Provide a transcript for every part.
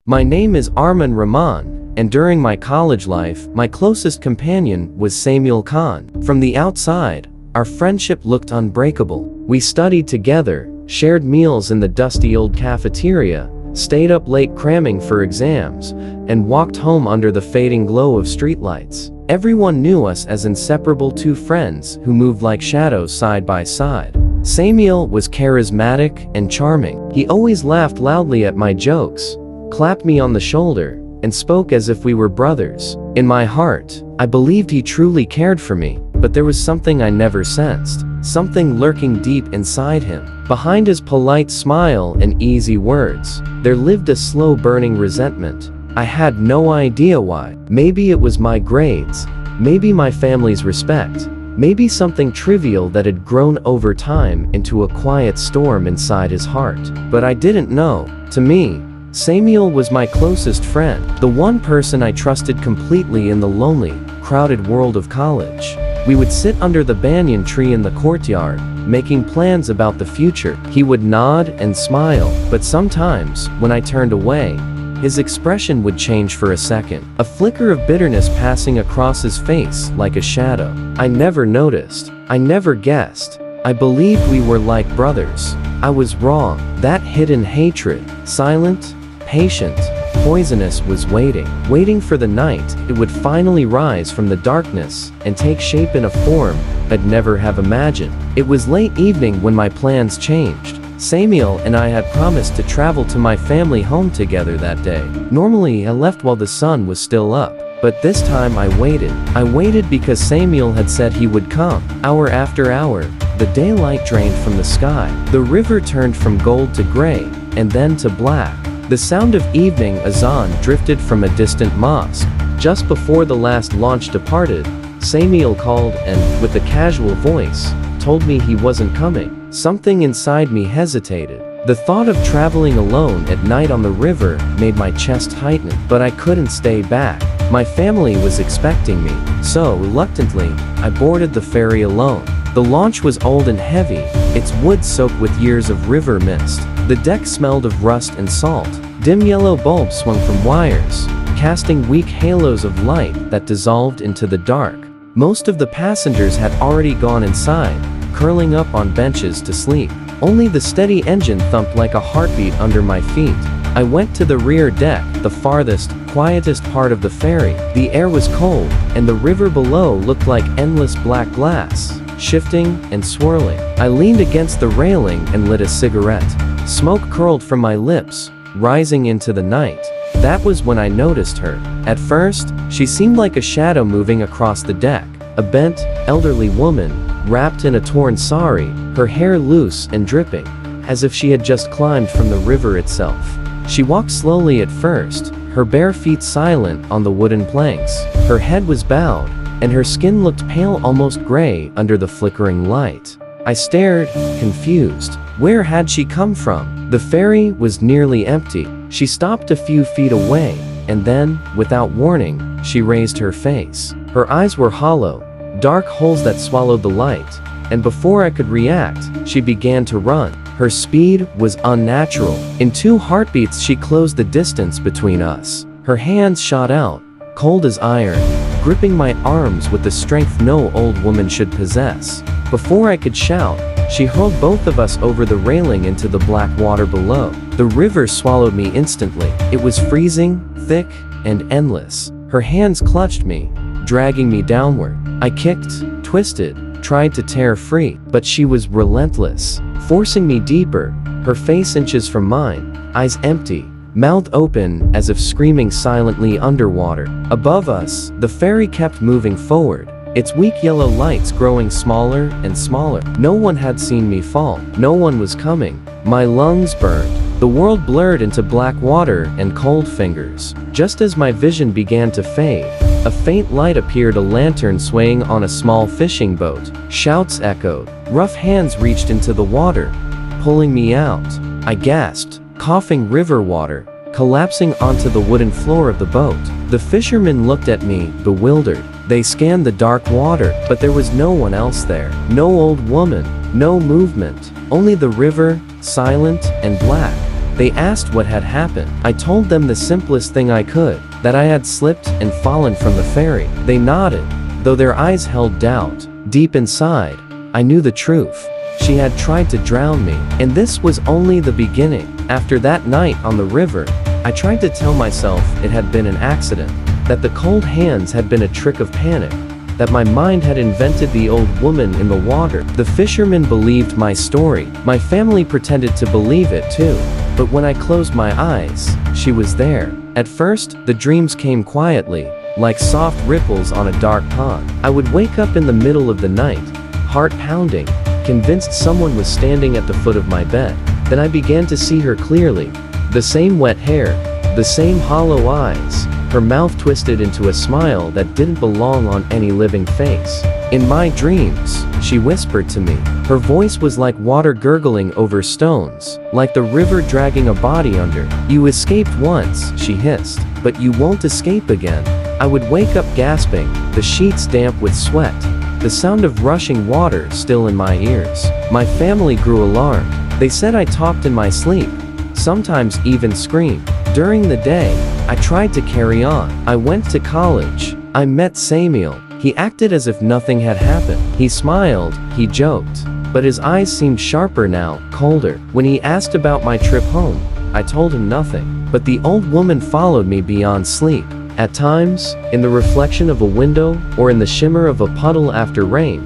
My name is Arman Rahman, and during my college life, my closest companion was Samiul Khan. From the outside, our friendship looked unbreakable. We studied together, shared meals in the dusty old cafeteria, stayed up late cramming for exams, and walked home under the fading glow of streetlights. Everyone knew us as inseparable two friends who moved like shadows side by side. Samiul was charismatic and charming. He always laughed loudly at my jokes, clapped me on the shoulder, and spoke as if we were brothers. In my heart, I believed he truly cared for me, but there was something I never sensed, something lurking deep inside him. Behind his polite smile and easy words, there lived a slow-burning resentment. I had no idea why. Maybe it was my grades, maybe my family's respect, maybe something trivial that had grown over time into a quiet storm inside his heart. But I didn't know. To me, Samiul was my closest friend, the one person I trusted completely in the lonely, crowded world of college. We would sit under the banyan tree in the courtyard, making plans about the future. He would nod and smile, but sometimes, when I turned away, his expression would change for a second, a flicker of bitterness passing across his face like a shadow. I never noticed. I never guessed. I believed we were like brothers. I was wrong. That hidden hatred, silent, patient, poisonous, was waiting for the night it would finally rise from the darkness and take shape in a form I'd never have imagined. It was late evening when my plans changed. Samiul and I had promised to travel to my family home together that day. Normally I left while the sun was still up, but this time I waited. I waited because Samiul had said he would come. Hour after hour, the daylight drained from the sky. The river turned from gold to gray, and then to black. The sound of evening azan drifted from a distant mosque. Just before the last launch departed, Samiul called and, with a casual voice, told me he wasn't coming. Something inside me hesitated. The thought of traveling alone at night on the river made my chest tighten, but I couldn't stay back. My family was expecting me, so reluctantly, I boarded the ferry alone. The launch was old and heavy, its wood soaked with years of river mist. The deck smelled of rust and salt. Dim yellow bulbs swung from wires, casting weak halos of light that dissolved into the dark. Most of the passengers had already gone inside, curling up on benches to sleep. Only the steady engine thumped like a heartbeat under my feet. I went to the rear deck, the farthest, quietest part of the ferry. The air was cold, and the river below looked like endless black glass, shifting and swirling. I leaned against the railing and lit a cigarette. Smoke curled from my lips, rising into the night. That was when I noticed her. At first, she seemed like a shadow moving across the deck, a bent, elderly woman, wrapped in a torn sari, her hair loose and dripping, as if she had just climbed from the river itself. She walked slowly at first, her bare feet silent on the wooden planks. Her head was bowed, and her skin looked pale, almost gray, under the flickering light. I stared, confused. Where had she come from? The ferry was nearly empty. She stopped a few feet away, and then, without warning, she raised her face. Her eyes were hollow, dark holes that swallowed the light, and before I could react, she began to run. Her speed was unnatural. In 2 heartbeats she closed the distance between us. Her hands shot out, cold as iron, gripping my arms with the strength no old woman should possess. Before I could shout, she hurled both of us over the railing into the black water below. The river swallowed me instantly. It was freezing, thick, and endless. Her hands clutched me, dragging me downward. I kicked, twisted, tried to tear free, but she was relentless, forcing me deeper, her face inches from mine, eyes empty, mouth open as if screaming silently underwater. Above us, the ferry kept moving forward, its weak yellow lights growing smaller and smaller. No one had seen me fall. No one was coming. My lungs burned. The world blurred into black water and cold fingers. Just as my vision began to fade, a faint light appeared, a lantern swaying on a small fishing boat. Shouts echoed. Rough hands reached into the water, pulling me out. I gasped, coughing river water, collapsing onto the wooden floor of the boat. The fishermen looked at me, bewildered. They scanned the dark water, but there was no one else there. No old woman, no movement, only the river, silent and black. They asked what had happened. I told them the simplest thing I could, that I had slipped and fallen from the ferry. They nodded, though their eyes held doubt. Deep inside, I knew the truth. She had tried to drown me, and this was only the beginning. After that night on the river, I tried to tell myself it had been an accident, that the cold hands had been a trick of panic, that my mind had invented the old woman in the water. The fishermen believed my story. My family pretended to believe it too. But when I closed my eyes, she was there. At first, the dreams came quietly, like soft ripples on a dark pond. I would wake up in the middle of the night, heart pounding, convinced someone was standing at the foot of my bed. Then I began to see her clearly. The same wet hair, the same hollow eyes, her mouth twisted into a smile that didn't belong on any living face. In my dreams, she whispered to me. Her voice was like water gurgling over stones, like the river dragging a body under. "You escaped once," she hissed, "but you won't escape again." I would wake up gasping, the sheets damp with sweat, the sound of rushing water still in my ears. My family grew alarmed. They said I talked in my sleep, sometimes even screamed. During the day, I tried to carry on. I went to college. I met Samiul. He acted as if nothing had happened. He smiled, he joked, but his eyes seemed sharper now, colder. When he asked about my trip home, I told him nothing. But the old woman followed me beyond sleep. At times, in the reflection of a window or in the shimmer of a puddle after rain,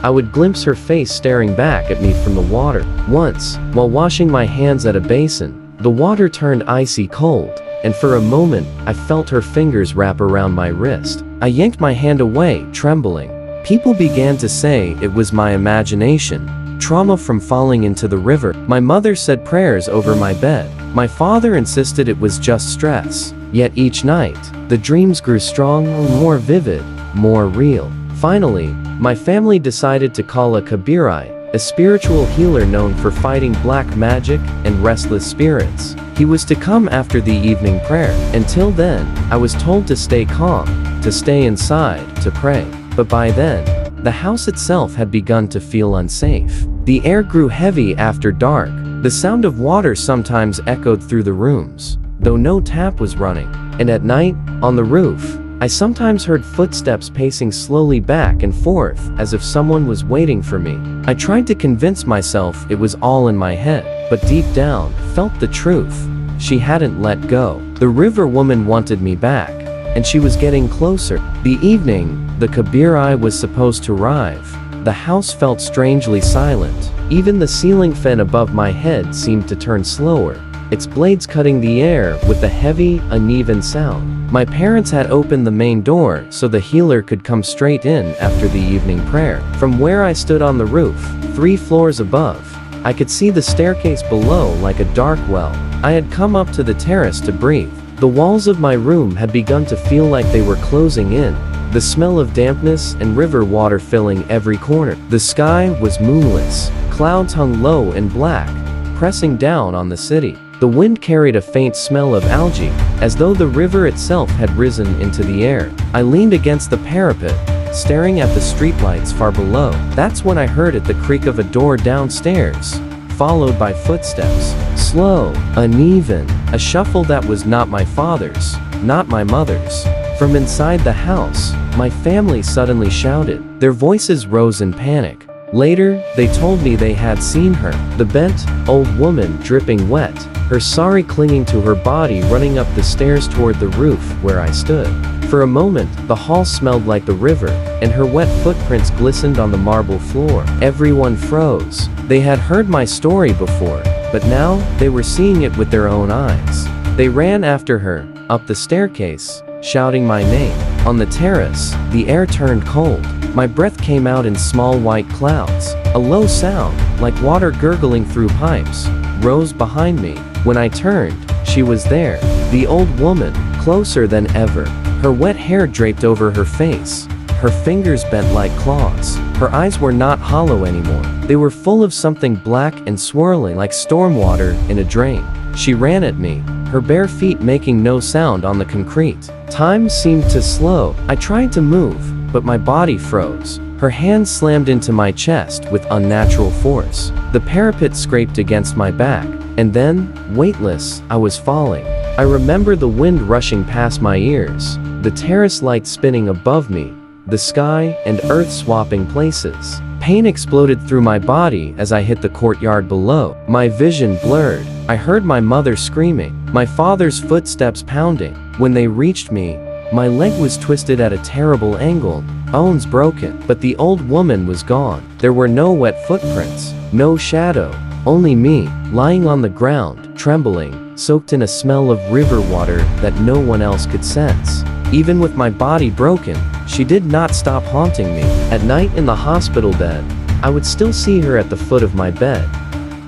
I would glimpse her face staring back at me from the water. Once, while washing my hands at a basin, the water turned icy cold, and for a moment, I felt her fingers wrap around my wrist. I yanked my hand away, trembling. People began to say it was my imagination, trauma from falling into the river. My mother said prayers over my bed. My father insisted it was just stress. Yet each night, the dreams grew stronger, more vivid, more real. Finally, my family decided to call a Kabirai, a spiritual healer known for fighting black magic and restless spirits. He was to come after the evening prayer. Until then, I was told to stay calm, to stay inside, to pray. But by then, the house itself had begun to feel unsafe. The air grew heavy after dark. The sound of water sometimes echoed through the rooms, though no tap was running. And at night, on the roof, I sometimes heard footsteps pacing slowly back and forth, as if someone was waiting for me. I tried to convince myself it was all in my head, but deep down, felt the truth. She hadn't let go. The river woman wanted me back, and she was getting closer. The evening, the Kabirai was supposed to arrive. The house felt strangely silent. Even the ceiling fan above my head seemed to turn slower, its blades cutting the air with a heavy, uneven sound. My parents had opened the main door so the healer could come straight in after the evening prayer. From where I stood on the roof, 3 floors above, I could see the staircase below like a dark well. I had come up to the terrace to breathe. The walls of my room had begun to feel like they were closing in, the smell of dampness and river water filling every corner. The sky was moonless. Clouds hung low and black, pressing down on the city. The wind carried a faint smell of algae, as though the river itself had risen into the air. I leaned against the parapet, staring at the streetlights far below. That's when I heard the creak of a door downstairs, followed by footsteps. Slow, uneven, a shuffle that was not my father's, not my mother's. From inside the house, my family suddenly shouted. Their voices rose in panic. Later, they told me they had seen her, the bent, old woman dripping wet, her sari clinging to her body running up the stairs toward the roof where I stood. For a moment, the hall smelled like the river, and her wet footprints glistened on the marble floor. Everyone froze. They had heard my story before, but now, they were seeing it with their own eyes. They ran after her, up the staircase, shouting my name. On the terrace, the air turned cold. My breath came out in small white clouds. A low sound, like water gurgling through pipes, rose behind me. When I turned, she was there, the old woman, closer than ever. Her wet hair draped over her face, her fingers bent like claws. Her eyes were not hollow anymore. They were full of something black and swirling like storm water in a drain. She ran at me, her bare feet making no sound on the concrete. Time seemed to slow. I tried to move, but my body froze. Her hands slammed into my chest with unnatural force. The parapet scraped against my back, And then, weightless, I was falling. I remember the wind rushing past my ears, the terrace light spinning above me, the sky and earth swapping places. Pain exploded through my body as I hit the courtyard below. My vision blurred. I heard my mother screaming, my father's footsteps pounding. When they reached me, my leg was twisted at a terrible angle, bones broken, but the old woman was gone. There were no wet footprints, no shadow, only me, lying on the ground, trembling, soaked in a smell of river water that no one else could sense. Even with my body broken, she did not stop haunting me. At night in the hospital bed, I would still see her at the foot of my bed,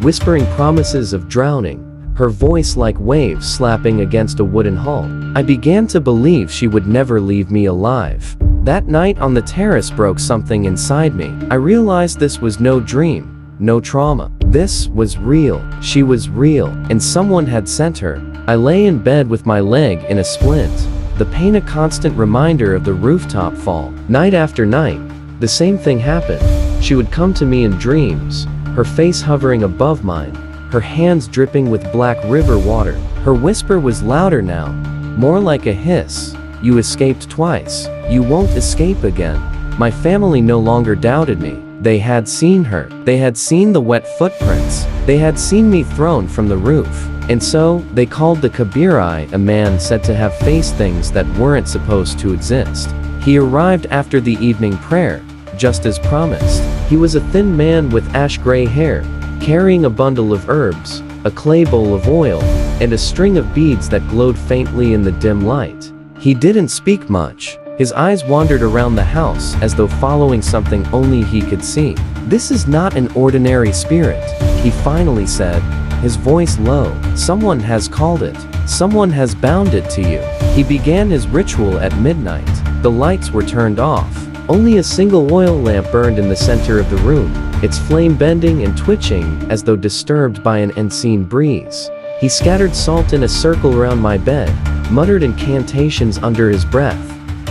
whispering promises of drowning, her voice like waves slapping against a wooden hull. I began to believe she would never leave me alive. That night on the terrace broke something inside me. I realized this was no dream, no trauma. This was real. She was real, and someone had sent her. I lay in bed with my leg in a splint, the pain a constant reminder of the rooftop fall. Night after night, the same thing happened. She would come to me in dreams, her face hovering above mine, her hands dripping with black river water. Her whisper was louder now, more like a hiss. You escaped twice. You won't escape again. My family no longer doubted me. They had seen her. They had seen the wet footprints. They had seen me thrown from the roof. And so, they called the Kabirai, a man said to have faced things that weren't supposed to exist. He arrived after the evening prayer, just as promised. He was a thin man with ash-gray hair, carrying a bundle of herbs, a clay bowl of oil, and a string of beads that glowed faintly in the dim light. He didn't speak much. His eyes wandered around the house as though following something only he could see. "This is not an ordinary spirit," he finally said, his voice low. "Someone has called it. Someone has bound it to you." He began his ritual at midnight. The lights were turned off. Only a single oil lamp burned in the center of the room, its flame bending and twitching as though disturbed by an unseen breeze. He scattered salt in a circle around my bed, muttered incantations under his breath,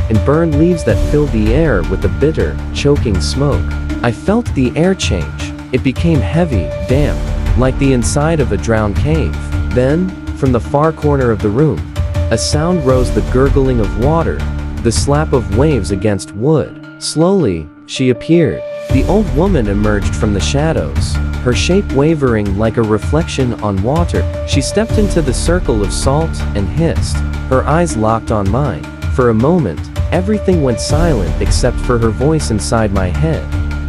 and burned leaves that filled the air with a bitter, choking smoke. I felt the air change. It became heavy, damp, like the inside of a drowned cave. Then, from the far corner of the room, a sound rose, the gurgling of water, the slap of waves against wood. Slowly, she appeared. The old woman emerged from the shadows, her shape wavering like a reflection on water. She stepped into the circle of salt and hissed, her eyes locked on mine. For a moment, everything went silent except for her voice inside my head.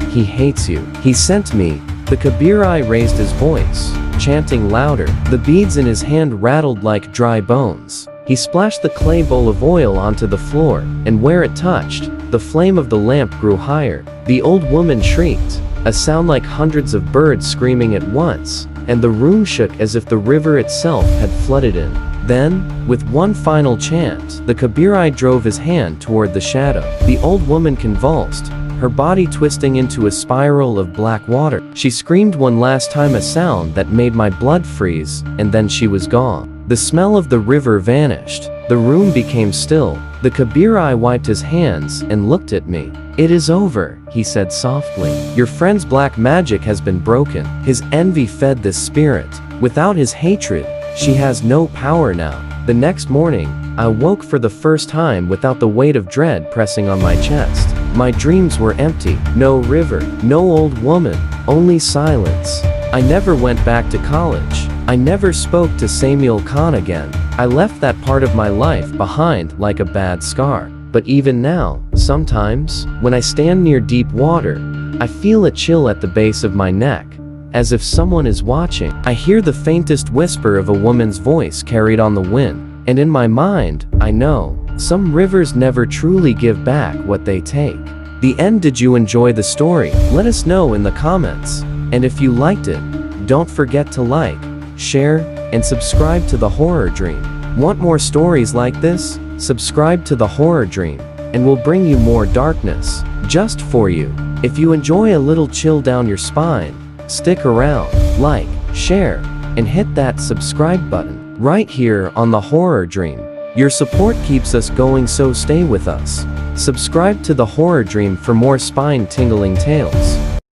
"He hates you. He sent me." The Kabirai raised his voice, chanting louder. The beads in his hand rattled like dry bones. He splashed the clay bowl of oil onto the floor, and where it touched, the flame of the lamp grew higher. The old woman shrieked, a sound like hundreds of birds screaming at once, and the room shook as if the river itself had flooded in. Then, with one final chant, the Kabirai drove his hand toward the shadow. The old woman convulsed, her body twisting into a spiral of black water. She screamed one last time, a sound that made my blood freeze, and then she was gone. The smell of the river vanished. The room became still. The Kabirai wiped his hands and looked at me. "It is over," he said softly. "Your friend's black magic has been broken. His envy fed this spirit. Without his hatred, she has no power now." The next morning, I woke for the first time without the weight of dread pressing on my chest. My dreams were empty. No river, no old woman, only silence. I never went back to college. I never spoke to Samiul Khan again. I left that part of my life behind like a bad scar. But even now, sometimes, when I stand near deep water, I feel a chill at the base of my neck, as if someone is watching. I hear the faintest whisper of a woman's voice carried on the wind, and in my mind, I know, some rivers never truly give back what they take. The end. Did you enjoy the story? Let us know in the comments. And if you liked it, don't forget to like, share, and subscribe to The Horror Dream. Want more stories like this? Subscribe to The Horror Dream, and we'll bring you more darkness, just for you. If you enjoy a little chill down your spine, stick around, like, share, and hit that subscribe button, right here on The Horror Dream. Your support keeps us going, so stay with us. Subscribe to The Horror Dream for more spine-tingling tales.